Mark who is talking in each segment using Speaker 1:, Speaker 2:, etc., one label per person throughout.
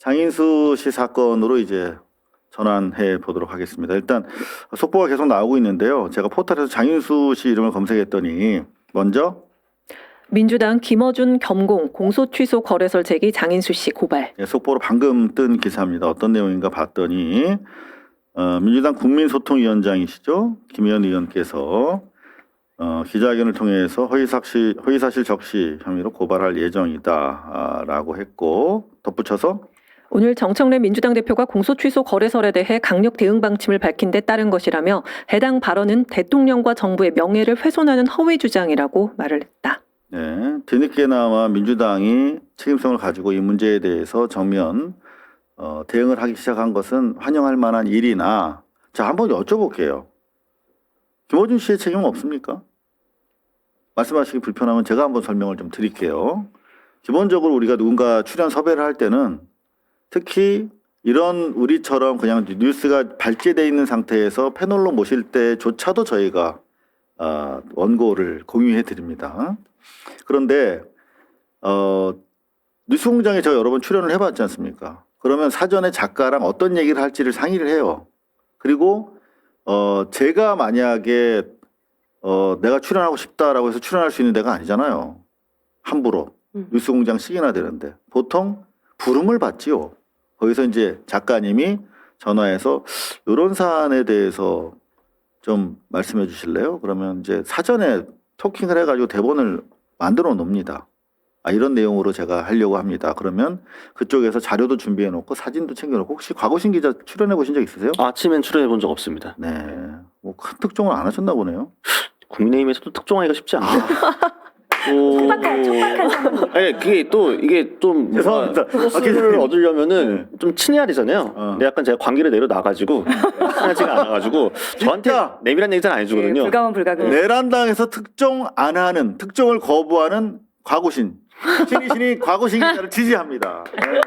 Speaker 1: 장인수 씨 사건으로 이제 전환해 보도록 하겠습니다. 일단 속보가 계속 나오고 있는데요. 제가 포털에서 장인수 씨 이름을 검색했더니 먼저
Speaker 2: 민주당 김어준 겸공 공소 취소 거래설 제기 장인수 씨 고발.
Speaker 1: 속보로 방금 뜬 기사입니다. 어떤 내용인가 봤더니 민주당 국민소통위원장이시죠. 김의원 의원께서 기자회견을 통해서 허위사실 적시 혐의로 고발할 예정이다라고 했고 덧붙여서
Speaker 2: 오늘 정청래 민주당 대표가 공소 취소 거래설에 대해 강력 대응 방침을 밝힌 데 따른 것이라며 해당 발언은 대통령과 정부의 명예를 훼손하는 허위 주장이라고 말을 했다.
Speaker 1: 네, 뒤늦게나마 민주당이 책임성을 가지고 이 문제에 대해서 정면 대응을 하기 시작한 것은 환영할 만한 일이나 자 한번 여쭤볼게요. 김어준 씨의 책임은 없습니까? 말씀하시기 불편하면 제가 한번 설명을 좀 드릴게요. 기본적으로 우리가 누군가 출연 섭외를 할 때는 특히 이런 우리처럼 그냥 뉴스가 발제되어 있는 상태에서 패널로 모실 때조차도 저희가 원고를 공유해 드립니다. 그런데 뉴스공장에 저 여러 번 출연을 해봤지 않습니까? 그러면 사전에 작가랑 어떤 얘기를 할지를 상의를 해요. 그리고 제가 만약에 내가 출연하고 싶다라고 해서 출연할 수 있는 데가 아니잖아요. 함부로 뉴스공장 시기나 되는데 보통 부름을 받지요. 거기서 이제 작가님이 전화해서 이런 사안에 대해서 좀 말씀해 주실래요? 그러면 이제 사전에 토킹을 해가지고 대본을 만들어 놓습니다. 이런 내용으로 제가 하려고 합니다. 그러면 그쪽에서 자료도 준비해 놓고 사진도 챙겨 놓고 혹시 곽오신 기자 출연해 보신 적 있으세요?
Speaker 3: 아침엔 출연해 본 적 없습니다.
Speaker 1: 네. 뭐 큰 특종을 안 하셨나 보네요.
Speaker 3: 국민의힘에서도 특종하기가 쉽지 않네요.
Speaker 4: 촉박한 상황.
Speaker 3: 아니, 이게 좀
Speaker 1: 죄송합니다.
Speaker 3: 수를 얻으려면은 좀 친해야 되잖아요. 근데 약간 제가 관계를 내려 놔가지고 친하지가 않아가지고 저한테
Speaker 1: 진짜?
Speaker 3: 내밀한 얘기 잘 안 해주거든요.
Speaker 4: 불가원 불가능.
Speaker 1: 내란당에서 특종 안 하는 특종을 거부하는 곽오신 신이 곽오신 기자를 지지합니다. 네.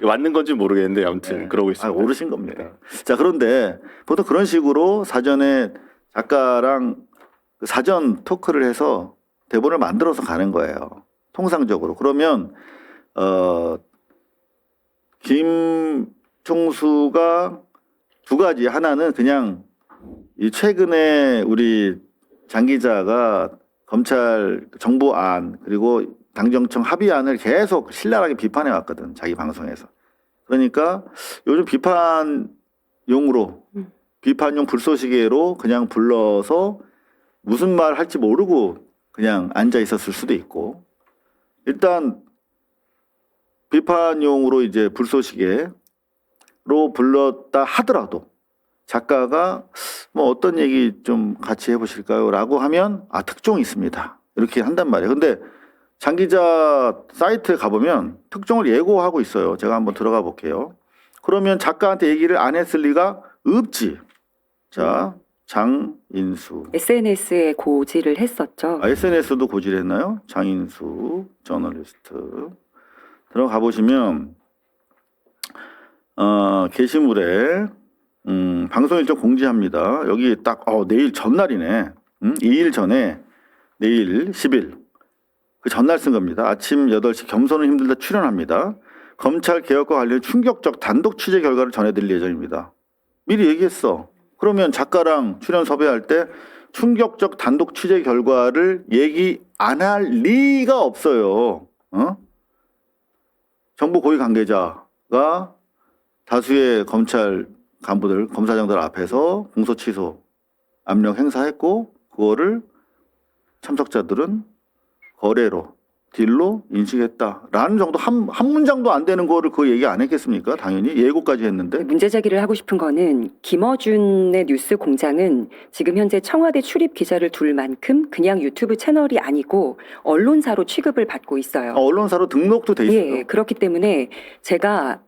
Speaker 3: 맞는 건지 모르겠는데 아무튼 그러고 있습니다.
Speaker 1: 오르신 겁니다. 자, 그런데 보통 그런 식으로 사전에 작가랑 그 사전 토크를 해서 대본을 만들어서 가는 거예요. 통상적으로. 그러면 김총수가 두 가지. 하나는 그냥 이 최근에 우리 장 기자가 검찰 정부안 그리고 당정청 합의안을 계속 신랄하게 비판해 왔거든. 자기 방송에서. 그러니까 요즘 비판용 불쏘시개로 그냥 불러서 무슨 말 할지 모르고 그냥 앉아 있었을 수도 있고, 일단 비판용으로 이제 불쏘시개로 불렀다 하더라도 작가가 뭐 어떤 얘기 좀 같이 해보실까요? 라고 하면 특종이 있습니다. 이렇게 한단 말이에요. 근데 장 기자 사이트에 가보면 특종을 예고하고 있어요. 제가 한번 들어가 볼게요. 그러면 작가한테 얘기를 안 했을 리가 없지. 자, 장인수.
Speaker 4: SNS에 고지를 했었죠.
Speaker 1: SNS도 고지했나요? 장인수 저널리스트. 들어가 보시면 게시물에 방송 일정 공지합니다. 여기 딱 내일 전날이네. 2일 전에 내일 10일 그 전날 쓴 겁니다. 아침 8시 겸손은 힘들다 출연합니다. 검찰 개혁과 관련 충격적 단독 취재 결과를 전해드릴 예정입니다. 미리 얘기했어. 그러면 작가랑 출연 섭외할 때 충격적 단독 취재 결과를 얘기 안 할 리가 없어요. 정부 고위 관계자가 다수의 검찰 간부들, 검사장들 앞에서 공소 취소 압력 행사했고 그거를 참석자들은 거래로 딜로 인식했다라는 정도 한 문장도 안 되는 거를 그 얘기 안 했겠습니까? 당연히 예고까지 했는데.
Speaker 4: 문제 제기를 하고 싶은 거는 김어준의 뉴스 공장은 지금 현재 청와대 출입 기자를 둘 만큼 그냥 유튜브 채널이 아니고 언론사로 취급을 받고 있어요.
Speaker 1: 언론사로 등록도 돼 있어요.
Speaker 4: 예, 그렇기 때문에 제가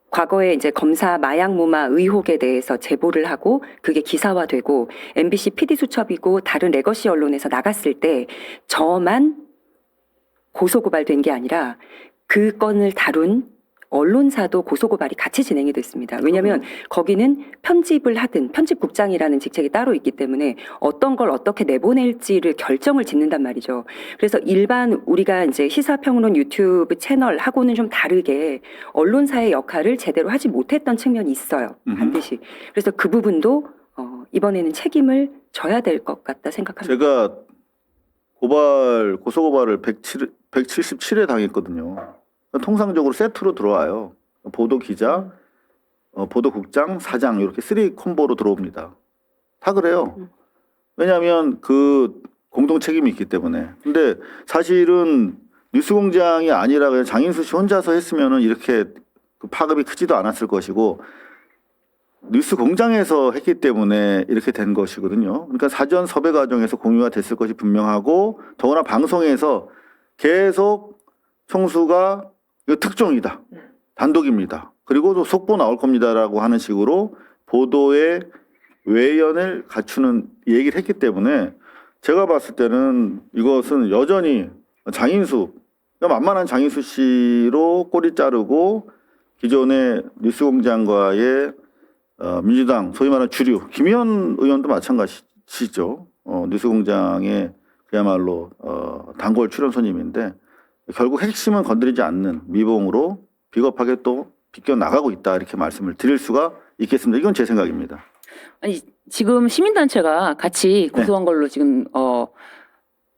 Speaker 4: 과거에 이제 검사 마약 무마 의혹에 대해서 제보를 하고 그게 기사화되고 MBC PD 수첩이고 다른 레거시 언론에서 나갔을 때 저만 고소고발된 게 아니라 그 건을 다룬 언론사도 고소고발이 같이 진행이 됐습니다. 왜냐하면 거기는 편집을 하든 편집국장이라는 직책이 따로 있기 때문에 어떤 걸 어떻게 내보낼지를 결정을 짓는단 말이죠. 그래서 일반 우리가 이제 시사평론 유튜브 채널하고는 좀 다르게 언론사의 역할을 제대로 하지 못했던 측면이 있어요. 반드시. 그래서 그 부분도 이번에는 책임을 져야 될 것 같다 생각합니다.
Speaker 1: 제가 고소고발을 177회 당했거든요. 통상적으로 세트로 들어와요. 보도 기자, 보도국장, 사장 이렇게 3 콤보로 들어옵니다. 다 그래요. 왜냐하면 그 공동 책임이 있기 때문에. 근데 사실은 뉴스공장이 아니라 그냥 장인수 씨 혼자서 했으면은 이렇게 그 파급이 크지도 않았을 것이고 뉴스공장에서 했기 때문에 이렇게 된 것이거든요. 그러니까 사전 섭외 과정에서 공유가 됐을 것이 분명하고 더구나 방송에서 계속 총수가 이거 특종이다. 단독입니다. 그리고 또 속보 나올 겁니다라고 하는 식으로 보도의 외연을 갖추는 얘기를 했기 때문에 제가 봤을 때는 이것은 여전히 장인수, 만만한 장인수 씨로 꼬리 자르고 기존의 뉴스공장과의 민주당 소위 말하는 주류 김의원 의원도 마찬가지죠. 뉴스공장의 그야말로 단골 출연 손님인데 결국 핵심은 건드리지 않는 미봉으로 비겁하게 또 비껴 나가고 있다 이렇게 말씀을 드릴 수가 있겠습니다. 이건 제 생각입니다.
Speaker 5: 아니 지금 시민단체가 같이 고소한 걸로 지금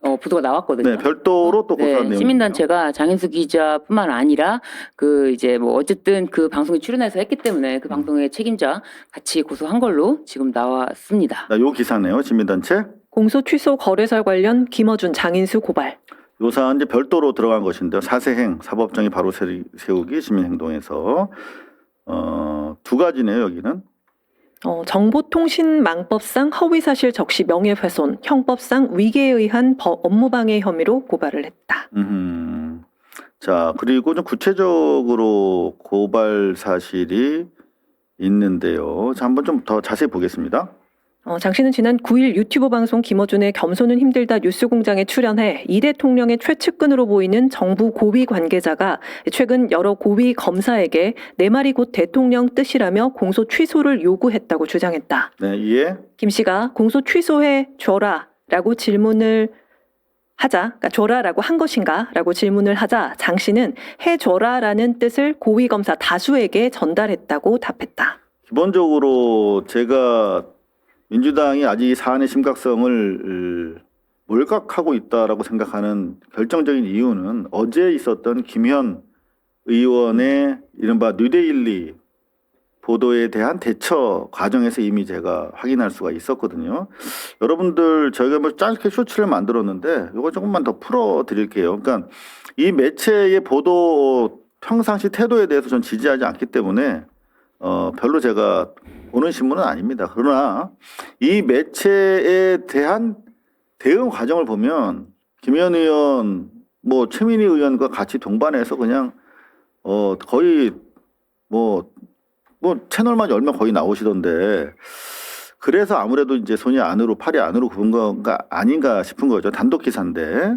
Speaker 5: 보도가 나왔거든요.
Speaker 1: 네, 별도로 또 고소한 내용이
Speaker 5: 시민단체가 장인수 기자뿐만 아니라 그 이제 뭐 어쨌든 그 방송에 출연해서 했기 때문에 그 방송의 책임자 같이 고소한 걸로 지금 나왔습니다.
Speaker 1: 요 기사네요. 시민단체.
Speaker 2: 공소 취소 거래설 관련 김어준 장인수 고발.
Speaker 1: 요 사안 이제 별도로 들어간 것인데요. 사세행 사법정의 바로 세우기 시민행동에서 2가지네요. 여기는.
Speaker 2: 정보통신망법상 허위사실 적시 명예훼손, 형법상 위계에 의한 업무방해 혐의로 고발을 했다.
Speaker 1: 자, 그리고 좀 구체적으로 고발 사실이 있는데요. 자, 한번 좀 더 자세히 보겠습니다.
Speaker 2: 장 씨는 지난 9일 유튜브 방송 김어준의 겸손은 힘들다 뉴스공장에 출연해 이 대통령의 최측근으로 보이는 정부 고위 관계자가 최근 여러 고위 검사에게 내 말이 곧 대통령 뜻이라며 공소 취소를 요구했다고 주장했다.
Speaker 1: 네, 이에
Speaker 2: 김 씨가 공소 취소해 줘라라고 질문을 하자, 그러니까 줘라라고 한 것인가라고 질문을 하자 장 씨는 해줘라라는 뜻을 고위 검사 다수에게 전달했다고 답했다.
Speaker 1: 기본적으로 제가 민주당이 아직 이 사안의 심각성을 몰각하고 있다라고 생각하는 결정적인 이유는 어제 있었던 김현 의원의 이른바 뉴데일리 보도에 대한 대처 과정에서 이미 제가 확인할 수가 있었거든요. 여러분들 저희가 뭐 짧게 쇼츠를 만들었는데 이거 조금만 더 풀어 드릴게요. 그러니까 이 매체의 보도 평상시 태도에 대해서 전 지지하지 않기 때문에 별로 제가 보는 신문은 아닙니다. 그러나 이 매체에 대한 대응 과정을 보면 김현 의원, 뭐 최민희 의원과 같이 동반해서 그냥 거의 뭐 채널만 열면 거의 나오시던데 그래서 아무래도 이제 손이 안으로 팔이 안으로 굽은 건가 아닌가 싶은 거죠. 단독 기사인데.